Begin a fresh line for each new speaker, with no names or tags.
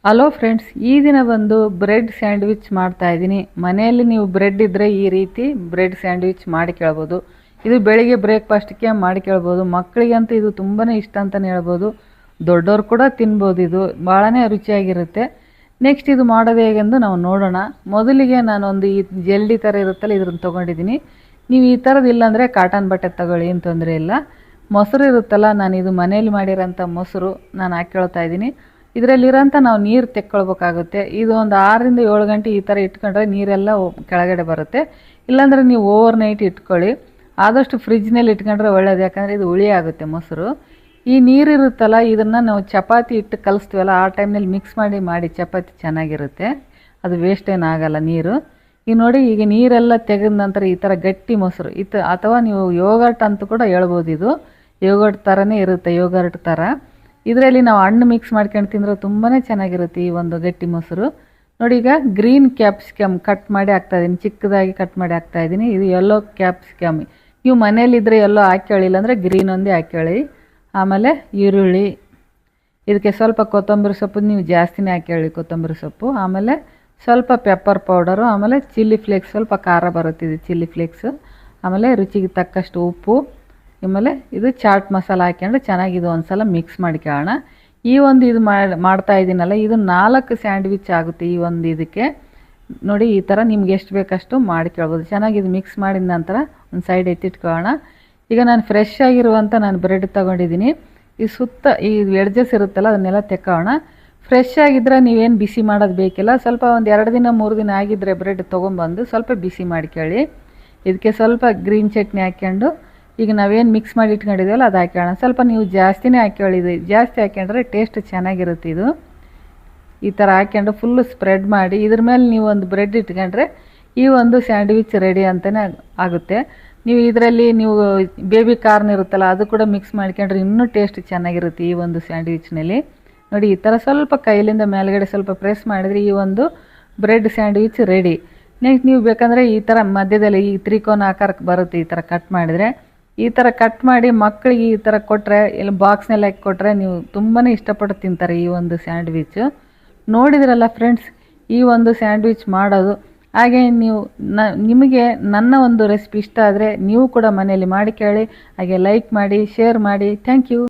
Hello friends, ಈ ದಿನ ಬಂದು ಬ್ರೆಡ್ ಸ್ಯಾಂಡ್ವಿಚ್ ಮಾಡ್ತಾ ಇದ್ದೀನಿ. ಮನೆಯಲ್ಲಿ ನೀವು ಬ್ರೆಡ್ ಇದ್ದರೆ ಈ ರೀತಿ ಬ್ರೆಡ್ ಸ್ಯಾಂಡ್ವಿಚ್ ಮಾಡಿ ಕೇಳ್ಬೋದು. ಇದು ಬೆಳಿಗ್ಗೆ ಬ್ರೇಕ್ಫಾಸ್ಟ್ಗೆ ಮಾಡಿ ಕೇಳ್ಬೋದು. ಮಕ್ಕಳಿಗಂತೂ ಇದು ತುಂಬಾ ಇಷ್ಟ ಅಂತಲೇ ಹೇಳ್ಬೋದು. ದೊಡ್ಡವ್ರು ಕೂಡ ತಿನ್ಬೋದು. ಇದು ಭಾಳನೇ ರುಚಿಯಾಗಿರುತ್ತೆ. ನೆಕ್ಸ್ಟ್ ಇದು ಮಾಡೋದು ಹೇಗೆಂದು ನಾವು ನೋಡೋಣ. ಮೊದಲಿಗೆ ನಾನೊಂದು ಈ ಜಲ್ಡಿ ಥರ ಇರುತ್ತಲ್ಲ, ಇದ್ರನ್ನ ತೊಗೊಂಡಿದ್ದೀನಿ. ನೀವು ಈ ಥರದ್ದು ಇಲ್ಲಾಂದರೆ ಕಾಟನ್ ಬಟ್ಟೆ ತಗೊಳ್ಳಿ, ಏನು ತೊಂದರೆ ಇಲ್ಲ. ಮೊಸರು ಇರುತ್ತಲ್ಲ, ನಾನು ಇದು ಮನೇಲಿ ಮಾಡಿರೋಂಥ ಮೊಸರು ನಾನು ಹಾಕ್ಕೊಳ್ತಾ ಇದ್ದೀನಿ. ಇದರಲ್ಲಿರೋಂಥ ನಾವು ನೀರು ತೆಕ್ಕೊಳ್ಬೇಕಾಗುತ್ತೆ. ಇದು ಒಂದು 6ರಿಂದ 7 ಗಂಟೆ ಈ ಥರ ಇಟ್ಕೊಂಡ್ರೆ ನೀರೆಲ್ಲ ಕೆಳಗಡೆ ಬರುತ್ತೆ. ಇಲ್ಲಾಂದರೆ ನೀವು ಓವರ್ ನೈಟ್ ಇಟ್ಕೊಳ್ಳಿ. ಆದಷ್ಟು ಫ್ರಿಜ್ನಲ್ಲಿ ಇಟ್ಕೊಂಡ್ರೆ ಒಳ್ಳೇದು, ಯಾಕಂದರೆ ಇದು ಹುಳಿ ಆಗುತ್ತೆ ಮೊಸರು. ಈ ನೀರಿರುತ್ತಲ್ಲ, ಇದನ್ನು ನಾವು ಚಪಾತಿ ಹಿಟ್ಟು ಕಲಿಸ್ತೀವಲ್ಲ, ಆ ಟೈಮ್ನಲ್ಲಿ ಮಿಕ್ಸ್ ಮಾಡಿ ಚಪಾತಿ ಚೆನ್ನಾಗಿರುತ್ತೆ. ಅದು ವೇಸ್ಟ್ ಏನಾಗಲ್ಲ ನೀರು. ಈಗ ನೋಡಿ, ಈಗ ನೀರೆಲ್ಲ ತೆಗೆದ ನಂತರ ಈ ಥರ ಗಟ್ಟಿ ಮೊಸರು ಅಥವಾ ನೀವು ಯೋಗರ್ಟ್ ಅಂತ ಕೂಡ ಹೇಳ್ಬೋದು. ಇದು ಯೋಗರ್ಟ್ ಥರನೇ ಇರುತ್ತೆ, ಯೋಗರ್ಟ್ ಥರ. ಇದರಲ್ಲಿ ನಾವು ಹಣ್ಣು ಮಿಕ್ಸ್ ಮಾಡ್ಕೊಂಡು ತಿಂದರೆ ತುಂಬಾ ಚೆನ್ನಾಗಿರುತ್ತೆ ಈ ಒಂದು ಗಟ್ಟಿ ಮೊಸರು. ನೋಡಿ, ಈಗ ಗ್ರೀನ್ ಕ್ಯಾಪ್ಸಿಕಮ್ ಕಟ್ ಮಾಡಿ ಹಾಕ್ತಾಯಿದ್ದೀನಿ, ಚಿಕ್ಕದಾಗಿ ಕಟ್ ಮಾಡಿ ಹಾಕ್ತಾಯಿದ್ದೀನಿ. ಇದು ಯೆಲ್ಲೋ ಕ್ಯಾಪ್ಸಿಕಮ್. ನೀವು ಮನೇಲಿದ್ದರೆ ಯೆಲ್ಲೋ ಹಾಕ್ಕೊಳ್ಳಿ, ಇಲ್ಲಾಂದರೆ ಗ್ರೀನ್ ಒಂದೇ ಹಾಕ್ಕೊಳ್ಳಿ. ಆಮೇಲೆ ಈರುಳ್ಳಿ, ಇದಕ್ಕೆ ಸ್ವಲ್ಪ ಕೊತ್ತಂಬರಿ ಸೊಪ್ಪು ನೀವು ಜಾಸ್ತಿನೇ ಹಾಕ್ಕೊಳ್ಳಿ, ಕೊತ್ತಂಬರಿ ಸೊಪ್ಪು. ಆಮೇಲೆ ಸ್ವಲ್ಪ ಪೆಪ್ಪರ್ ಪೌಡರು, ಆಮೇಲೆ ಚಿಲ್ಲಿ ಫ್ಲೇಕ್ಸ್, ಸ್ವಲ್ಪ ಖಾರ ಬರುತ್ತಿದೆ ಚಿಲ್ಲಿ ಫ್ಲೇಕ್ಸು. ಆಮೇಲೆ ರುಚಿಗೆ ತಕ್ಕಷ್ಟು ಉಪ್ಪು. ಆಮೇಲೆ ಇದು ಚಾಟ್ ಮಸಾಲ ಹಾಕ್ಕೊಂಡು ಚೆನ್ನಾಗಿ ಇದು ಒಂದು ಸಲ ಮಿಕ್ಸ್ ಮಾಡ್ಕೊಳ್ಳೋಣ. ಈ ಒಂದು ಇದು ಮಾಡ್ತಾ ಇದ್ದೀನಲ್ಲ, ಇದು 4 ಸ್ಯಾಂಡ್ವಿಚ್ ಆಗುತ್ತೆ ಈ ಒಂದು ಇದಕ್ಕೆ. ನೋಡಿ, ಈ ಥರ ನಿಮ್ಗೆ ಎಷ್ಟು ಬೇಕಷ್ಟು ಮಾಡ್ಕೊಳ್ಬೋದು. ಚೆನ್ನಾಗಿ ಇದು ಮಿಕ್ಸ್ ಮಾಡಿದ ನಂತರ ಒಂದು ಸೈಡ್ ಎತ್ತಿಟ್ಕೊಳ್ಳೋಣ. ಈಗ ನಾನು ಫ್ರೆಶ್ ಆಗಿರುವಂಥ ನಾನು ಬ್ರೆಡ್ ತೊಗೊಂಡಿದ್ದೀನಿ. ಈ ಸುತ್ತ ಈ ಎಡ್ಜಸ್ ಇರುತ್ತಲ್ಲ, ಅದನ್ನೆಲ್ಲ ತೆಕ್ಕೊಳ್ಳೋಣ. ಫ್ರೆಶ್ ಆಗಿದ್ದರೆ ನೀವೇನು ಬಿಸಿ ಮಾಡೋದು ಬೇಕಿಲ್ಲ. ಸ್ವಲ್ಪ ಒಂದು 2 ದಿನ 3 ದಿನ ಆಗಿದ್ದರೆ ಬ್ರೆಡ್ ತೊಗೊಂಬಂದು ಸ್ವಲ್ಪ ಬಿಸಿ ಮಾಡ್ಕೊಳ್ಳಿ. ಇದಕ್ಕೆ ಸ್ವಲ್ಪ ಗ್ರೀನ್ ಚಟ್ನಿ ಹಾಕ್ಕೊಂಡು ಈಗ ನಾವೇನು ಮಿಕ್ಸ್ ಮಾಡಿ ಇಟ್ಕೊಂಡಿದ್ದೀವಲ್ಲ ಅದು ಹಾಕೋಣ. ಸ್ವಲ್ಪ ನೀವು ಜಾಸ್ತಿನೇ ಹಾಕ್ಕೊಳ್ಳಿದೆ, ಜಾಸ್ತಿ ಹಾಕ್ಕೊಂಡ್ರೆ ಟೇಸ್ಟ್ ಚೆನ್ನಾಗಿರುತ್ತೆ. ಇದು ಈ ಥರ ಹಾಕ್ಕೊಂಡು ಫುಲ್ಲು ಸ್ಪ್ರೆಡ್ ಮಾಡಿ ಇದ್ರ ಮೇಲೆ ನೀವು ಒಂದು ಬ್ರೆಡ್ ಇಟ್ಕೊಂಡ್ರೆ ಈ ಒಂದು ಸ್ಯಾಂಡ್ವಿಚ್ ರೆಡಿ ಅಂತಲೇ ಆಗುತ್ತೆ. ನೀವು ಇದರಲ್ಲಿ ನೀವು ಬೇಬಿ ಕಾರ್ನ್ ಇರುತ್ತಲ್ಲ, ಅದು ಕೂಡ ಮಿಕ್ಸ್ ಮಾಡ್ಕೊಂಡ್ರೆ ಇನ್ನೂ ಟೇಸ್ಟ್ ಚೆನ್ನಾಗಿರುತ್ತೆ ಈ ಒಂದು ಸ್ಯಾಂಡ್ವಿಚ್ನಲ್ಲಿ. ನೋಡಿ, ಈ ಥರ ಸ್ವಲ್ಪ ಕೈಲಿಂದ ಮೇಲ್ಗಡೆ ಸ್ವಲ್ಪ ಪ್ರೆಸ್ ಮಾಡಿದರೆ ಈ ಒಂದು ಬ್ರೆಡ್ ಸ್ಯಾಂಡ್ವಿಚ್ ರೆಡಿ. ನೆಕ್ಸ್ಟ್ ನೀವು ಬೇಕಂದರೆ ಈ ಥರ ಮಧ್ಯದಲ್ಲಿ ಈ ತ್ರಿಕೋನ ಆಕಾರಕ್ಕೆ ಬರುತ್ತೆ, ಈ ಥರ ಕಟ್ ಮಾಡಿದರೆ. ಈ ಥರ ಕಟ್ ಮಾಡಿ ಮಕ್ಕಳಿಗೆ ಈ ಥರ ಕೊಟ್ಟರೆ, ಇಲ್ಲ ಬಾಕ್ಸ್ನಲ್ಲಿ ಹಾಕಿ ಕೊಟ್ಟರೆ ನೀವು ತುಂಬಾ ಇಷ್ಟಪಟ್ಟು ತಿಂತಾರೆ ಈ ಒಂದು ಸ್ಯಾಂಡ್ವಿಚ್ಚು. ನೋಡಿದ್ರಲ್ಲ ಫ್ರೆಂಡ್ಸ್, ಈ ಒಂದು ಸ್ಯಾಂಡ್ವಿಚ್ ಮಾಡೋದು. ಹಾಗೆ ನೀವು ನಿಮಗೆ ನನ್ನ ಒಂದು ರೆಸಿಪಿ ಇಷ್ಟ ಆದರೆ ನೀವು ಕೂಡ ಮನೆಯಲ್ಲಿ ಮಾಡಿ ಕೇಳಿ. ಹಾಗೆ ಲೈಕ್ ಮಾಡಿ, ಶೇರ್ ಮಾಡಿ. Thank you.